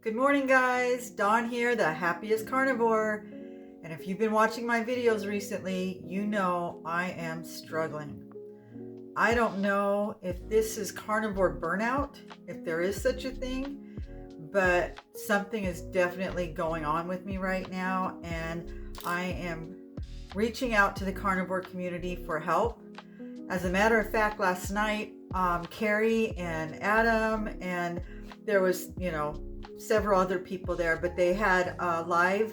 Good morning, guys. Dawn here, the happiest carnivore. And if you've been watching my videos recently, you know I am struggling. I don't know if this is carnivore burnout, if there is such a thing, but something is definitely going on with me right now, and I am reaching out to the carnivore community for help. As a matter of fact, last night, Carrie and Adam, and there was, several other people there, but they had a live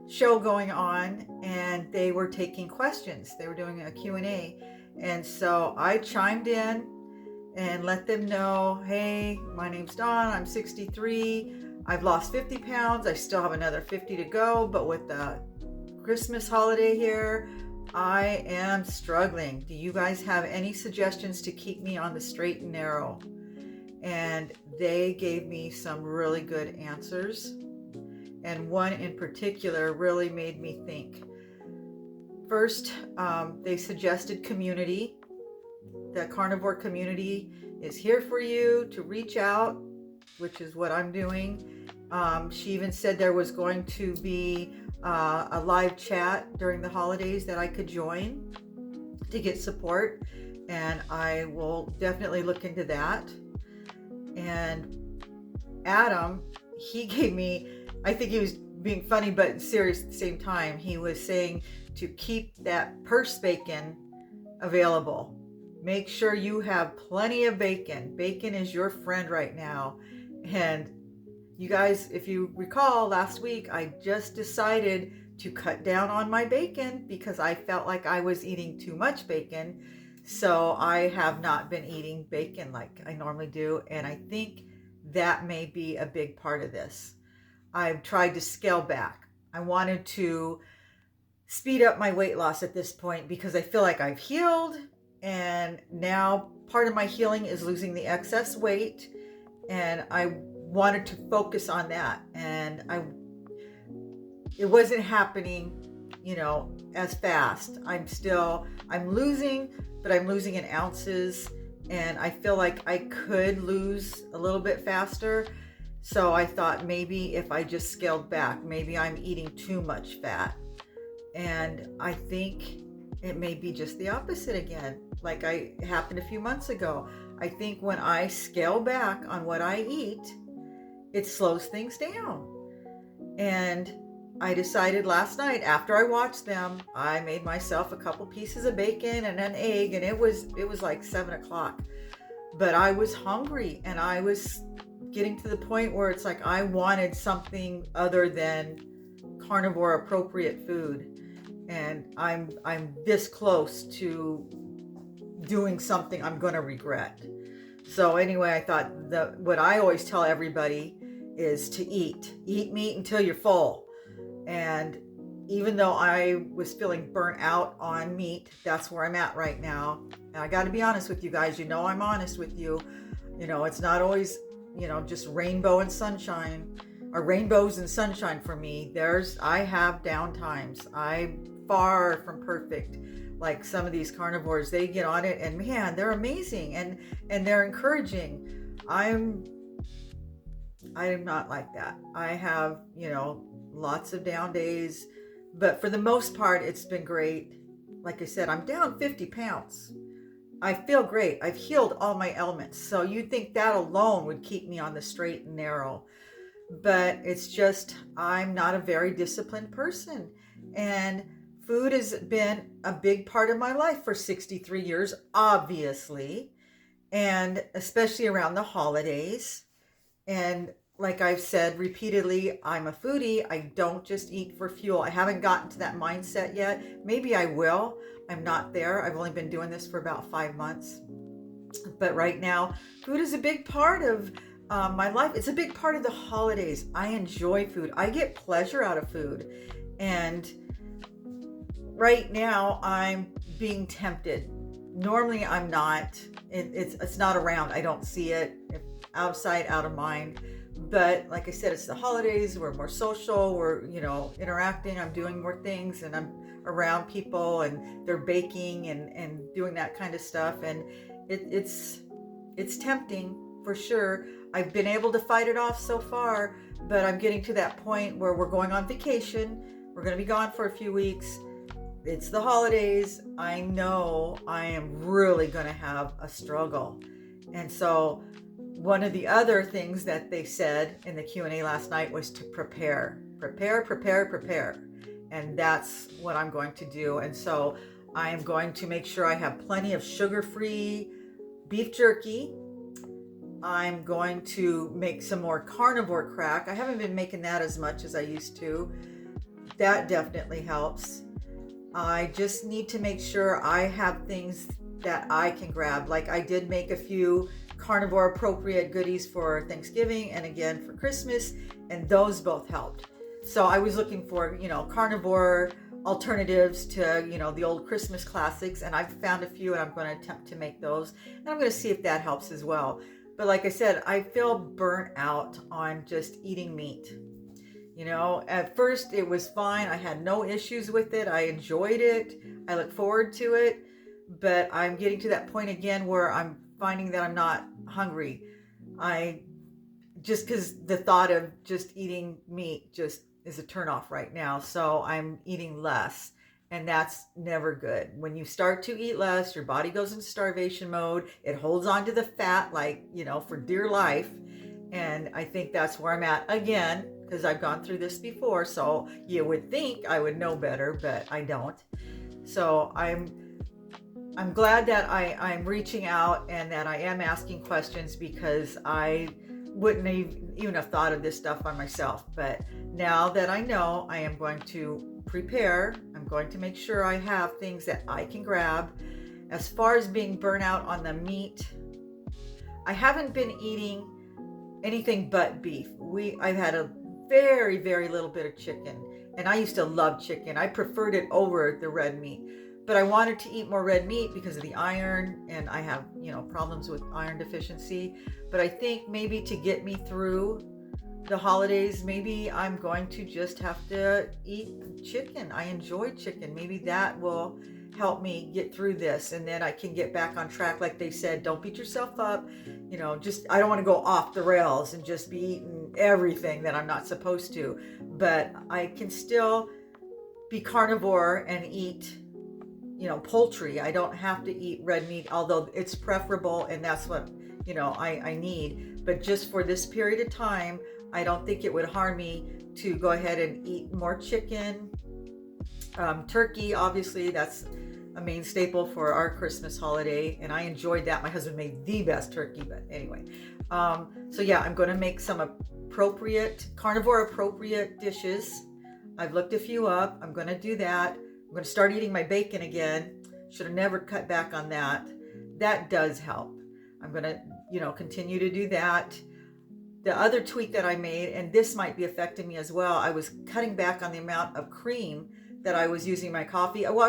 show going on and they were taking questions. They were doing a Q&A. And so I chimed in and let them know, hey, my name's Dawn, I'm 63. I've lost 50 pounds. I still have another 50 to go, but with the Christmas holiday here, I am struggling. Do you guys have any suggestions to keep me on the straight and narrow? And they gave me some really good answers. And one in particular really made me think. First, they suggested community. The carnivore community is here for you to reach out, which is what I'm doing. She even said there was going to be a live chat during the holidays that I could join to get support. And I will definitely look into that. And Adam, he gave me, I think he was being funny but serious at the same time. He was saying to keep that purse bacon available. Make sure you have plenty of bacon. Bacon is your friend right now. And you guys, if you recall last week, I just decided to cut down on my bacon because I felt like I was eating too much bacon. So I have not been eating bacon like I normally do. And I think that may be a big part of this. I've tried to scale back. I wanted to speed up my weight loss at this point because I feel like I've healed. And now part of my healing is losing the excess weight. And I wanted to focus on that. And it wasn't happening, as fast. I'm losing, but I'm losing in ounces, and I feel like I could lose a little bit faster. So I thought maybe if I just scaled back, maybe I'm eating too much fat. And I think it may be just the opposite again, like happened a few months ago. I think when I scale back on what I eat, it slows things down. And I decided last night, after I watched them, I made myself a couple pieces of bacon and an egg, and it was like 7 o'clock. But I was hungry, and I was getting to the point where it's like I wanted something other than carnivore appropriate food. And I'm this close to doing something I'm going to regret. So anyway, I thought what I always tell everybody is to eat meat until you're full. And even though I was feeling burnt out on meat, that's where I'm at right now. And I got to be honest with you guys. I'm honest with you. It's not always, just rainbow and sunshine, or rainbows and sunshine for me. I have down times. I'm far from perfect. Like some of these carnivores, they get on it and man, they're amazing and they're encouraging. I'm not like that. I have, lots of down days, but for the most part, it's been great. Like I said, I'm down 50 pounds. I feel great. I've healed all my ailments. So you'd think that alone would keep me on the straight and narrow, but it's just, I'm not a very disciplined person. And food has been a big part of my life for 63 years, obviously, and especially around the holidays. And like I've said repeatedly, I'm a foodie. I don't just eat for fuel. I haven't gotten to that mindset yet. Maybe I will. I'm not there. I've only been doing this for about 5 months. But right now, food is a big part of my life. It's a big part of the holidays. I enjoy food. I get pleasure out of food. And right now, I'm being tempted. Normally, I'm not. It's not around. I don't see it. Out of sight, out of mind. But like I said, it's the holidays. We're more social. We're, interacting. I'm doing more things, and I'm around people, and they're baking and doing that kind of stuff. And it's tempting for sure. I've been able to fight it off so far, but I'm getting to that point where we're going on vacation. We're going to be gone for a few weeks. It's the holidays. I know I am really going to have a struggle. And so one of the other things that they said in the Q&A last night was to prepare. And that's what I'm going to do. And so I am going to make sure I have plenty of sugar-free beef jerky. I'm going to make some more carnivore crack. I haven't been making that as much as I used to. That definitely helps. I just need to make sure I have things that I can grab. Like I did make a few carnivore appropriate goodies for Thanksgiving and again for Christmas, and those both helped. So I was looking for, carnivore alternatives to, the old Christmas classics, and I've found a few, and I'm going to attempt to make those, and I'm going to see if that helps as well. But like I said, I feel burnt out on just eating meat. At first it was fine. I had no issues with it. I enjoyed it. I look forward to it. But I'm getting to that point again where I'm finding that I'm not hungry. Because the thought of just eating meat just is a turnoff right now. So I'm eating less. And that's never good. When you start to eat less, your body goes into starvation mode. It holds on to the fat for dear life. And I think that's where I'm at again, because I've gone through this before. So you would think I would know better, but I don't. So I'm glad that I'm reaching out and that I am asking questions, because I wouldn't even have thought of this stuff by myself. But now that I know, I am going to prepare. I'm going to make sure I have things that I can grab. As far as being burnt out on the meat, I haven't been eating anything but beef. I've had a very, very little bit of chicken, and I used to love chicken. I preferred it over the red meat, but I wanted to eat more red meat because of the iron, and I have, problems with iron deficiency. But I think maybe to get me through the holidays, maybe I'm going to just have to eat chicken. I enjoy chicken. Maybe that will help me get through this, and then I can get back on track. Like they said, don't beat yourself up. I don't want to go off the rails and just be eating everything that I'm not supposed to. But I can still be carnivore and eat, poultry. I don't have to eat red meat, although it's preferable, and that's what, I need. But just for this period of time, I don't think it would harm me to go ahead and eat more chicken. Turkey, obviously, that's a main staple for our Christmas holiday, and I enjoyed that. My husband made the best turkey, but anyway. So yeah, I'm going to make some carnivore appropriate dishes. I've looked a few up. I'm going to do that. I'm going to start eating my bacon again. Should have never cut back on that. That does help. I'm going to, continue to do that. The other tweak that I made, and this might be affecting me as well, I was cutting back on the amount of cream that I was using in my coffee. Well,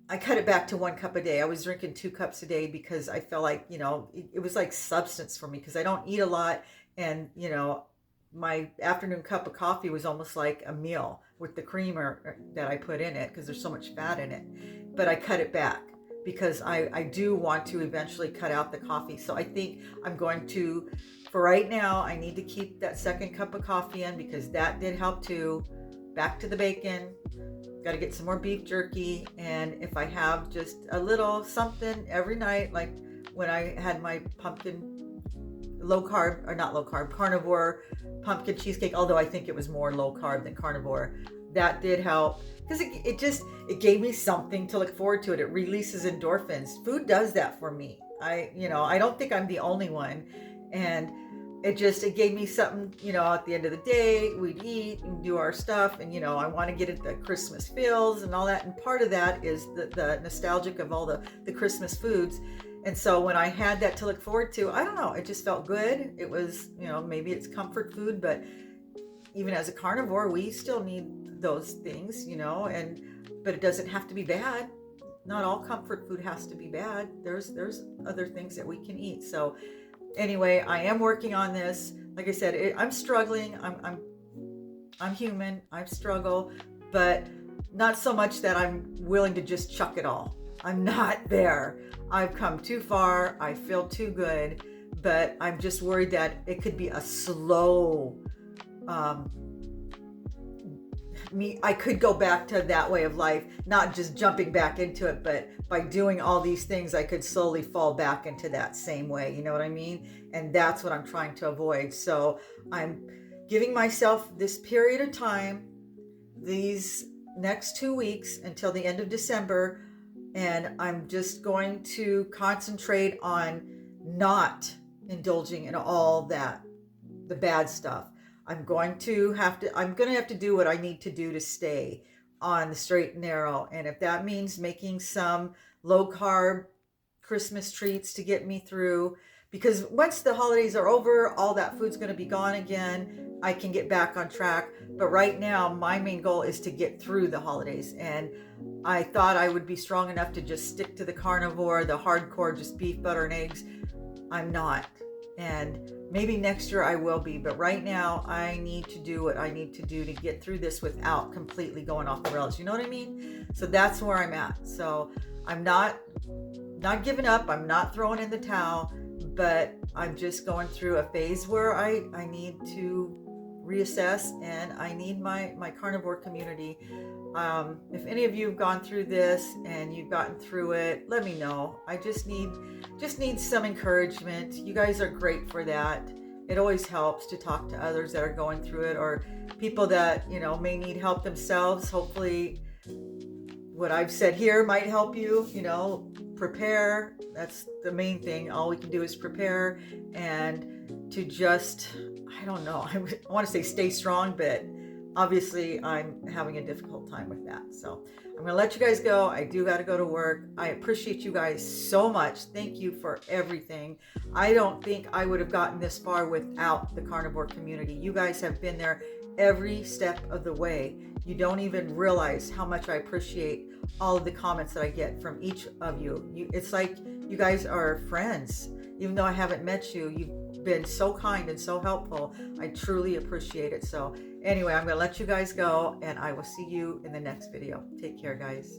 I cut it back to 1 cup a day. I was drinking 2 cups a day because I felt like, it was like substance for me, because I don't eat a lot. And, my afternoon cup of coffee was almost like a meal with the creamer that I put in it, because there's so much fat in it. But I cut it back because I do want to eventually cut out the coffee. So I think I'm going to, for right now, I need to keep that 2nd cup of coffee in, because that did help too. Back to the bacon. Got to get some more beef jerky. And if I have just a little something every night, like when I had my carnivore pumpkin cheesecake, although I think it was more low carb than carnivore, that did help, because it gave me something to look forward to. It releases endorphins. Food does that for me. I don't think I'm the only one. And it gave me something, at the end of the day, we'd eat and do our stuff. And, I want to get at the Christmas feels and all that. And part of that is the nostalgic of all the Christmas foods. And so when I had that to look forward to, I don't know, it just felt good. It was, maybe it's comfort food, but even as a carnivore, we still need those things, but it doesn't have to be bad. Not all comfort food has to be bad. There's other things that we can eat. So anyway, I am working on this. Like I said, I'm struggling. I'm human. I struggle, but not so much that I'm willing to just chuck it all. I'm not there. I've come too far. I feel too good, but I'm just worried that it could be a slow, I could go back to that way of life, not just jumping back into it, but by doing all these things, I could slowly fall back into that same way. You know what I mean? And that's what I'm trying to avoid. So I'm giving myself this period of time, these next 2 weeks until the end of December, and I'm just going to concentrate on not indulging in all that, the bad stuff. I'm going to have to do what I need to do to stay on the straight and narrow. And if that means making some low carb Christmas treats to get me through, because once the holidays are over, all that food's going to be gone again. I can get back on track. But right now, my main goal is to get through the holidays. And I thought I would be strong enough to just stick to the carnivore, the hardcore, just beef, butter, and eggs. I'm not. And maybe next year I will be, but right now I need to do what I need to do to get through this without completely going off the rails. You know what I mean? So that's where I'm at. So I'm not giving up. I'm not throwing in the towel, but I'm just going through a phase where I need to reassess, and I need my carnivore community. If any of you have gone through this and you've gotten through it, let me know. I just need some encouragement. You guys are great for that. It always helps to talk to others that are going through it, or people that, may need help themselves. Hopefully what I've said here might help you, prepare. That's the main thing. All we can do is prepare, and to just, I don't know, I want to say stay strong, but obviously I'm having a difficult time with that. So I'm going to let you guys go. I do got to go to work. I appreciate you guys so much. Thank you for everything. I don't think I would have gotten this far without the carnivore community. You guys have been there every step of the way. You don't even realize how much I appreciate all of the comments that I get from each of you. It's like you guys are friends. Even though I haven't met you, you've been so kind and so helpful. I truly appreciate it. So anyway, I'm going to let you guys go, and I will see you in the next video. Take care, guys.